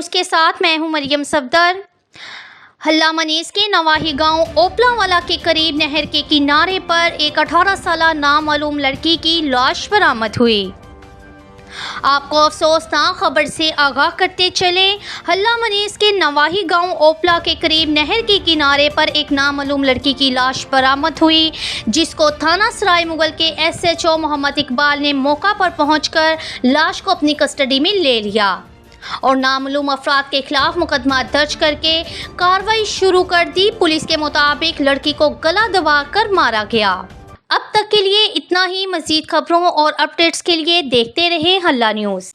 News के साथ मैं हूं मरियम सफदर। हल्ला मनीस के नवाही गांव ओपलावाला के करीब नहर के किनारे पर एक 18 साल नामालूम लड़की की लाश बरामद हुई। आपको अफसोसनाक खबर से आगाह करते चले, हल्ला मनीस के नवाही गांव ओपला के करीब नहर के किनारे पर एक नामालूम लड़की की लाश बरामद हुई, जिसको थाना सराय मुगल के SHO मोहम्मद इकबाल ने मौका पर पहुंचकर लाश को अपनी कस्टडी में ले लिया और नामालूम अफराद के खिलाफ मुकदमा दर्ज करके कार्रवाई शुरू कर दी। पुलिस के मुताबिक लड़की को गला दबाकर मारा गया। अब तक के लिए इतना ही। मजीद खबरों और अपडेट्स के लिए देखते रहें हल्ला न्यूज़।